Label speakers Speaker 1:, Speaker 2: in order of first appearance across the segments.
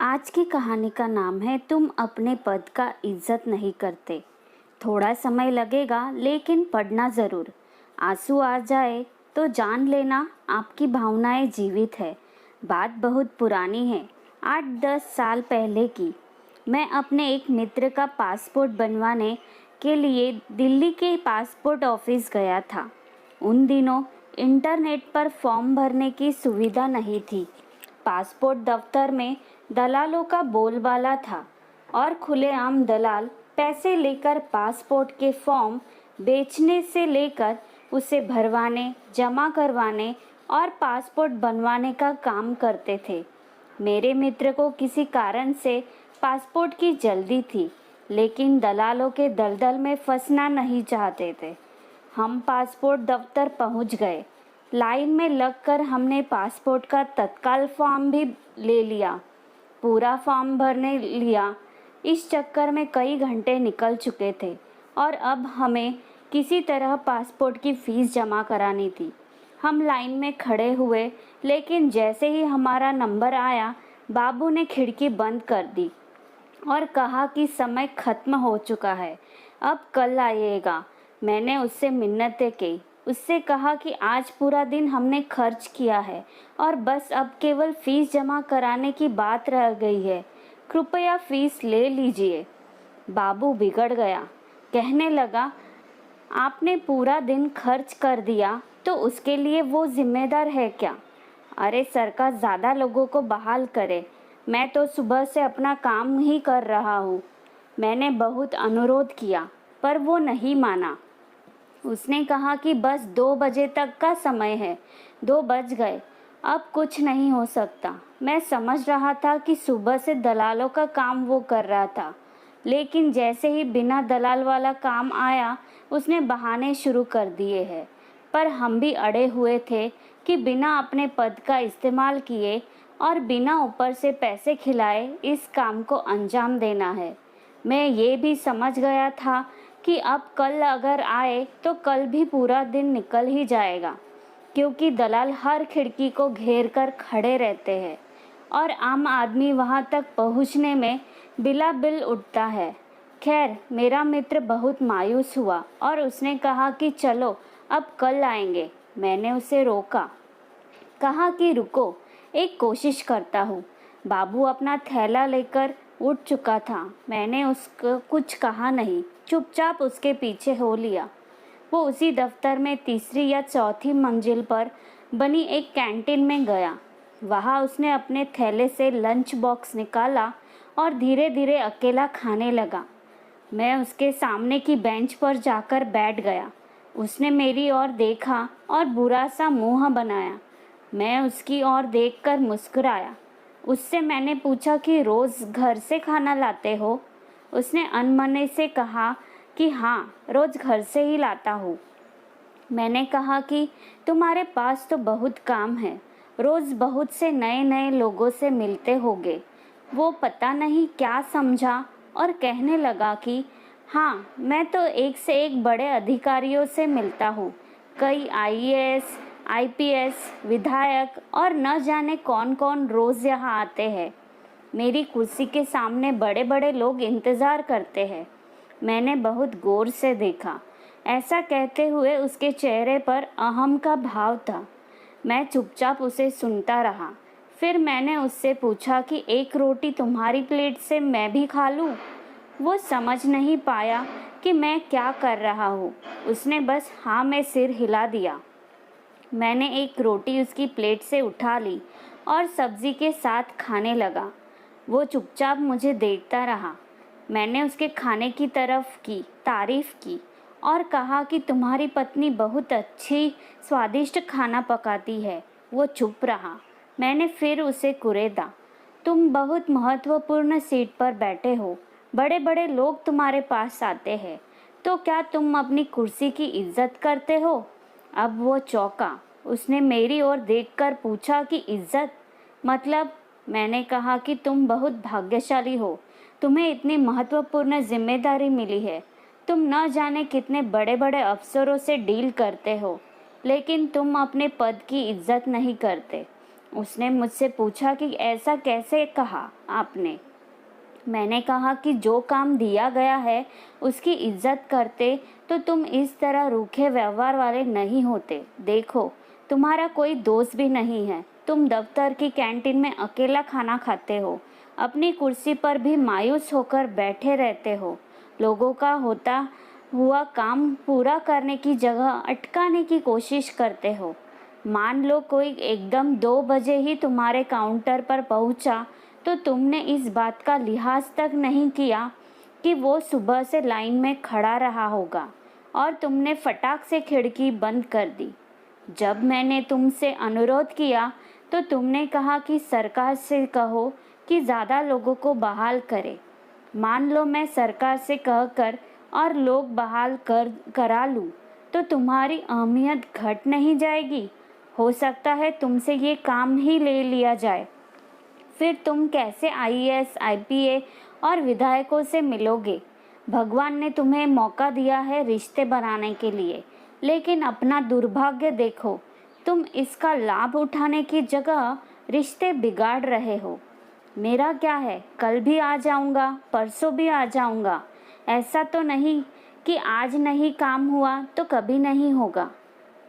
Speaker 1: आज की कहानी का नाम है तुम अपने पद का इज्जत नहीं करते। थोड़ा समय लगेगा लेकिन पढ़ना ज़रूर। आंसू आ जाए तो जान लेना आपकी भावनाएं जीवित है। बात बहुत पुरानी है, 8-10 साल पहले की। मैं अपने एक मित्र का पासपोर्ट बनवाने के लिए दिल्ली के पासपोर्ट ऑफिस गया था। उन दिनों इंटरनेट पर फॉर्म भरने की सुविधा नहीं थी। पासपोर्ट दफ्तर में दलालों का बोलबाला था और खुलेआम दलाल पैसे लेकर पासपोर्ट के फॉर्म बेचने से लेकर उसे भरवाने, जमा करवाने और पासपोर्ट बनवाने का काम करते थे। मेरे मित्र को किसी कारण से पासपोर्ट की जल्दी थी, लेकिन दलालों के दलदल में फंसना नहीं चाहते थे। हम पासपोर्ट दफ्तर पहुंच गए। लाइन में लगकर हमने पासपोर्ट का तत्काल फॉर्म भी ले लिया। पूरा फॉर्म भरने लिया। इस चक्कर में कई घंटे निकल चुके थे और अब हमें किसी तरह पासपोर्ट की फ़ीस जमा करानी थी। हम लाइन में खड़े हुए, लेकिन जैसे ही हमारा नंबर आया, बाबू ने खिड़की बंद कर दी और कहा कि समय ख़त्म हो चुका है, अब कल आइएगा। मैंने उससे मिन्नतें की। उससे कहा कि आज पूरा दिन हमने खर्च किया है और बस अब केवल फ़ीस जमा कराने की बात रह गई है। कृपया फ़ीस ले लीजिए। बाबू बिगड़ गया। कहने लगा, आपने पूरा दिन खर्च कर दिया तो उसके लिए वो जिम्मेदार है क्या? अरे सरकार ज़्यादा लोगों को बहाल करे। मैं तो सुबह से अपना काम ही कर रहा हूँ। मैंने बहुत अनुरोध किया पर वो नहीं माना। उसने कहा कि बस 2 बजे तक का समय है। 2 बज गए, अब कुछ नहीं हो सकता। मैं समझ रहा था कि सुबह से दलालों का काम वो कर रहा था, लेकिन जैसे ही बिना दलाल वाला काम आया, उसने बहाने शुरू कर दिए हैं। पर हम भी अड़े हुए थे कि बिना अपने पद का इस्तेमाल किए और बिना ऊपर से पैसे खिलाए इस काम को अंजाम देना है। मैं ये भी समझ गया था कि अब कल अगर आए तो कल भी पूरा दिन निकल ही जाएगा, क्योंकि दलाल हर खिड़की को घेर कर खड़े रहते हैं और आम आदमी वहां तक पहुंचने में बिल उठता है। खैर, मेरा मित्र बहुत मायूस हुआ और उसने कहा कि चलो अब कल आएंगे। मैंने उसे रोका, कहा कि रुको, एक कोशिश करता हूँ। बाबू अपना थैला लेकर उठ चुका था। मैंने उसको कुछ कहा नहीं, चुपचाप उसके पीछे हो लिया। वो उसी दफ्तर में तीसरी या चौथी मंजिल पर बनी एक कैंटीन में गया। वहाँ उसने अपने थैले से लंच बॉक्स निकाला और धीरे धीरे अकेला खाने लगा। मैं उसके सामने की बेंच पर जाकर बैठ गया। उसने मेरी ओर देखा और बुरा सा मुंह बनाया। मैं उसकी ओर देखकर मुस्कुराया। उससे मैंने पूछा कि रोज़ घर से खाना लाते हो? उसने अनमने से कहा कि हाँ, रोज़ घर से ही लाता हूँ। मैंने कहा कि तुम्हारे पास तो बहुत काम है, रोज़ बहुत से नए नए लोगों से मिलते होगे। वो पता नहीं क्या समझा और कहने लगा कि हाँ, मैं तो एक से एक बड़े अधिकारियों से मिलता हूँ। कई आईएएस, आईपीएस, विधायक और न जाने कौन कौन रोज़ यहाँ आते हैं। मेरी कुर्सी के सामने बड़े बड़े लोग इंतज़ार करते हैं। मैंने बहुत गौर से देखा। ऐसा कहते हुए उसके चेहरे पर अहम का भाव था। मैं चुपचाप उसे सुनता रहा। फिर मैंने उससे पूछा कि एक रोटी तुम्हारी प्लेट से मैं भी खा लूँ? वो समझ नहीं पाया कि मैं क्या कर रहा हूँ। उसने बस हाँ में सिर हिला दिया। मैंने एक रोटी उसकी प्लेट से उठा ली और सब्जी के साथ खाने लगा। वो चुपचाप मुझे देखता रहा। मैंने उसके खाने की तरफ की तारीफ़ की और कहा कि तुम्हारी पत्नी बहुत अच्छी स्वादिष्ट खाना पकाती है। वो चुप रहा। मैंने फिर उसे कुरेदा, तुम बहुत महत्वपूर्ण सीट पर बैठे हो, बड़े बड़े लोग तुम्हारे पास आते हैं, तो क्या तुम अपनी कुर्सी की इज्जत करते हो? अब वो चौंका। उसने मेरी ओर देखकर पूछा कि इज्जत मतलब? मैंने कहा कि तुम बहुत भाग्यशाली हो, तुम्हें इतनी महत्वपूर्ण जिम्मेदारी मिली है। तुम न जाने कितने बड़े बड़े अफसरों से डील करते हो, लेकिन तुम अपने पद की इज्जत नहीं करते। उसने मुझसे पूछा कि ऐसा कैसे कहा आपने। मैंने कहा कि जो काम दिया गया है उसकी इज्जत करते तो तुम इस तरह रूखे व्यवहार वाले नहीं होते। देखो, तुम्हारा कोई दोस्त भी नहीं है, तुम दफ्तर की कैंटीन में अकेला खाना खाते हो, अपनी कुर्सी पर भी मायूस होकर बैठे रहते हो, लोगों का होता हुआ काम पूरा करने की जगह अटकाने की कोशिश करते हो। मान लो कोई एकदम 2 बजे ही तुम्हारे काउंटर पर पहुंचा तो तुमने इस बात का लिहाज तक नहीं किया कि वो सुबह से लाइन में खड़ा रहा होगा और तुमने फटाक से खिड़की बंद कर दी। जब मैंने तुमसे अनुरोध किया तो तुमने कहा कि सरकार से कहो कि ज़्यादा लोगों को बहाल करे। मान लो मैं सरकार से कहकर और लोग बहाल करा लूँ तो तुम्हारी अहमियत घट नहीं जाएगी। हो सकता है तुमसे ये काम ही ले लिया जाए। फिर तुम कैसे आईएएस, आईपीए और विधायकों से मिलोगे? भगवान ने तुम्हें मौका दिया है रिश्ते बनाने के लिए, लेकिन अपना दुर्भाग्य देखो, तुम इसका लाभ उठाने की जगह रिश्ते बिगाड़ रहे हो। मेरा क्या है, कल भी आ जाऊंगा, परसों भी आ जाऊंगा। ऐसा तो नहीं कि आज नहीं काम हुआ तो कभी नहीं होगा।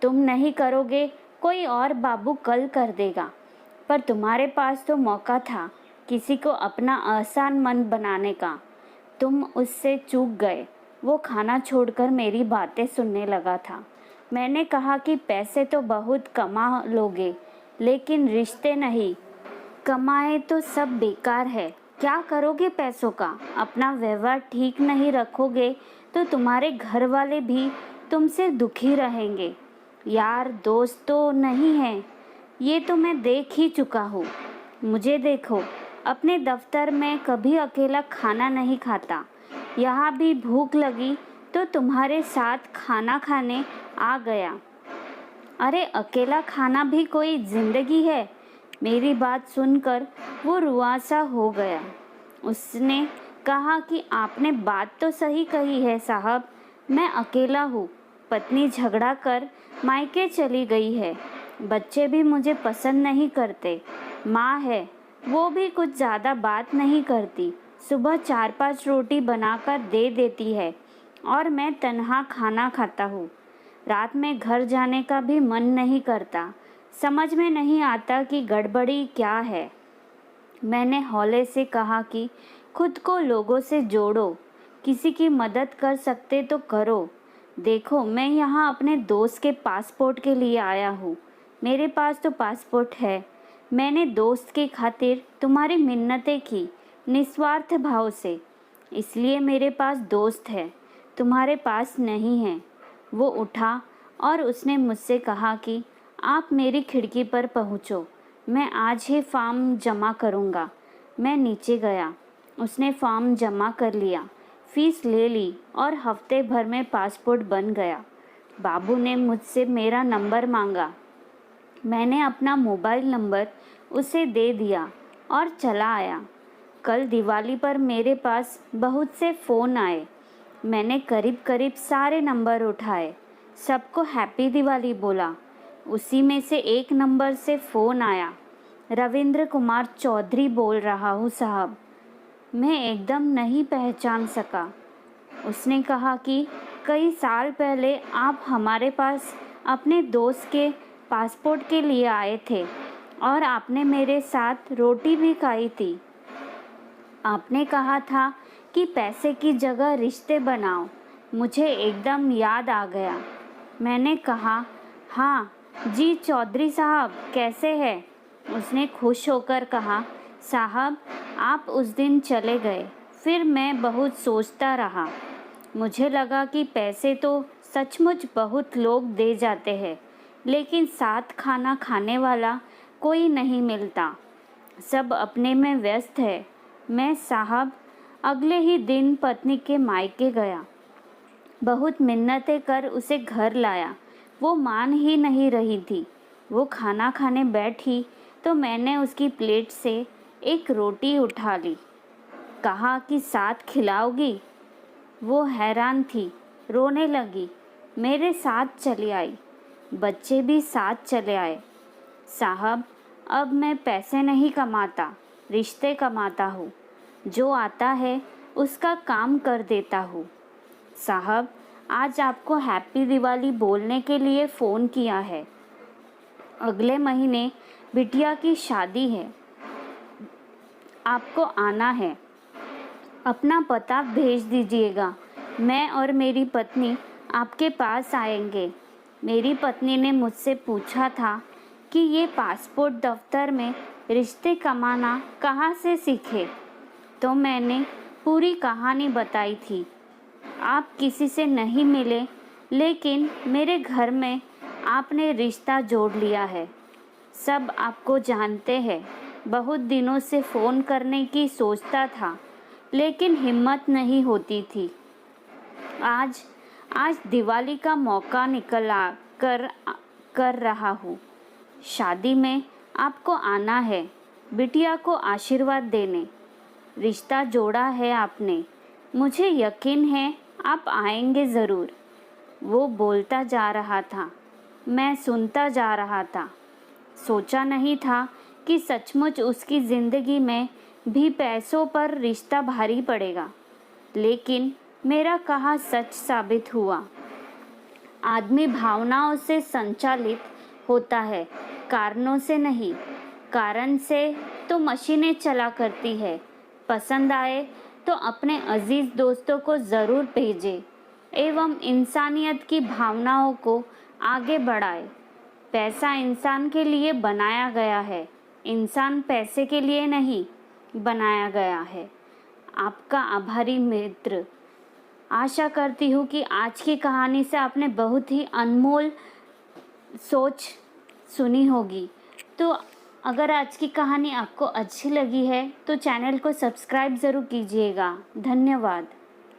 Speaker 1: तुम नहीं करोगे, कोई और बाबू कल कर देगा। पर तुम्हारे पास तो मौका था किसी को अपना आसान मन बनाने का, तुम उससे चूक गए। वो खाना छोड़कर मेरी बातें सुनने लगा था। मैंने कहा कि पैसे तो बहुत कमा लोगे, लेकिन रिश्ते नहीं। कमाए तो सब बेकार है, क्या करोगे पैसों का? अपना व्यवहार ठीक नहीं रखोगे तो तुम्हारे घर वाले भी तुमसे दुखी रहेंगे। यार दोस्त तो नहीं है, ये तो मैं देख ही चुका हूँ। मुझे देखो, अपने दफ्तर में कभी अकेला खाना नहीं खाता। यहाँ भी भूख लगी तो तुम्हारे साथ खाना खाने आ गया। अरे अकेला खाना भी कोई जिंदगी है? मेरी बात सुनकर वो रुआसा हो गया। उसने कहा कि आपने बात तो सही कही है साहब, मैं अकेला हूँ। पत्नी झगड़ा कर मायके चली गई है, बच्चे भी मुझे पसंद नहीं करते। माँ है, वो भी कुछ ज़्यादा बात नहीं करती, सुबह 4-5 रोटी बनाकर दे देती है और मैं तन्हा खाना खाता हूँ। रात में घर जाने का भी मन नहीं करता। समझ में नहीं आता कि गड़बड़ी क्या है। मैंने हौले से कहा कि खुद को लोगों से जोड़ो, किसी की मदद कर सकते तो करो। देखो, मैं यहाँ अपने दोस्त के पासपोर्ट के लिए आया हूँ। मेरे पास तो पासपोर्ट है। मैंने दोस्त की खातिर तुम्हारी मिन्नतें की निस्वार्थ भाव से, इसलिए मेरे पास दोस्त है, तुम्हारे पास नहीं है। वो उठा और उसने मुझसे कहा कि आप मेरी खिड़की पर पहुँचो, मैं आज ही फॉर्म जमा करूँगा। मैं नीचे गया, उसने फॉर्म जमा कर लिया, फीस ले ली और हफ्ते भर में पासपोर्ट बन गया। बाबू ने मुझसे मेरा नंबर मांगा। मैंने अपना मोबाइल नंबर उसे दे दिया और चला आया। कल दिवाली पर मेरे पास बहुत से फ़ोन आए। मैंने करीब करीब सारे नंबर उठाए, सबको हैप्पी दिवाली बोला। उसी में से एक नंबर से फ़ोन आया। रविंद्र कुमार चौधरी बोल रहा हूँ साहब। मैं एकदम नहीं पहचान सका। उसने कहा कि कई साल पहले आप हमारे पास अपने दोस्त के पासपोर्ट के लिए आए थे और आपने मेरे साथ रोटी भी खाई थी। आपने कहा था कि पैसे की जगह रिश्ते बनाओ। मुझे एकदम याद आ गया। मैंने कहा, हाँ जी चौधरी साहब, कैसे हैं? उसने खुश होकर कहा, साहब आप उस दिन चले गए, फिर मैं बहुत सोचता रहा। मुझे लगा कि पैसे तो सचमुच बहुत लोग दे जाते हैं, लेकिन साथ खाना खाने वाला कोई नहीं मिलता। सब अपने में व्यस्त है। मैं साहब अगले ही दिन पत्नी के मायके गया। बहुत मिन्नतें कर उसे घर लाया। वो मान ही नहीं रही थी। वो खाना खाने बैठी तो मैंने उसकी प्लेट से एक रोटी उठा ली। कहा कि साथ खिलाओगी? वो हैरान थी, रोने लगी। मेरे साथ चली आई। बच्चे भी साथ चले आए। साहब अब मैं पैसे नहीं कमाता, रिश्ते कमाता हूँ। जो आता है उसका काम कर देता हूँ। साहब, आज आपको हैप्पी दिवाली बोलने के लिए फ़ोन किया है। अगले महीने बिटिया की शादी है, आपको आना है। अपना पता भेज दीजिएगा, मैं और मेरी पत्नी आपके पास आएंगे। मेरी पत्नी ने मुझसे पूछा था कि ये पासपोर्ट दफ्तर में रिश्ते कमाना कहाँ से सीखे, तो मैंने पूरी कहानी बताई थी। आप किसी से नहीं मिले, लेकिन मेरे घर में आपने रिश्ता जोड़ लिया है। सब आपको जानते हैं। बहुत दिनों से फ़ोन करने की सोचता था, लेकिन हिम्मत नहीं होती थी। आज दिवाली का मौका निकला कर रहा हूँ। शादी में आपको आना है, बिटिया को आशीर्वाद देने। रिश्ता जोड़ा है आपने, मुझे यकीन है आप आएंगे ज़रूर। वो बोलता जा रहा था, मैं सुनता जा रहा था। सोचा नहीं था कि सचमुच उसकी ज़िंदगी में भी पैसों पर रिश्ता भारी पड़ेगा, लेकिन मेरा कहा सच साबित हुआ। आदमी भावनाओं से संचालित होता है, कारणों से नहीं। कारण से तो मशीनें चला करती है। पसंद आए तो अपने अजीज़ दोस्तों को ज़रूर भेजें एवं इंसानियत की भावनाओं को आगे बढ़ाए। पैसा इंसान के लिए बनाया गया है, इंसान पैसे के लिए नहीं बनाया गया है। आपका आभारी मित्र। आशा करती हूँ कि आज की कहानी से आपने बहुत ही अनमोल सोच सुनी होगी। तो अगर आज की कहानी आपको अच्छी लगी है तो चैनल को सब्सक्राइब ज़रूर कीजिएगा। धन्यवाद।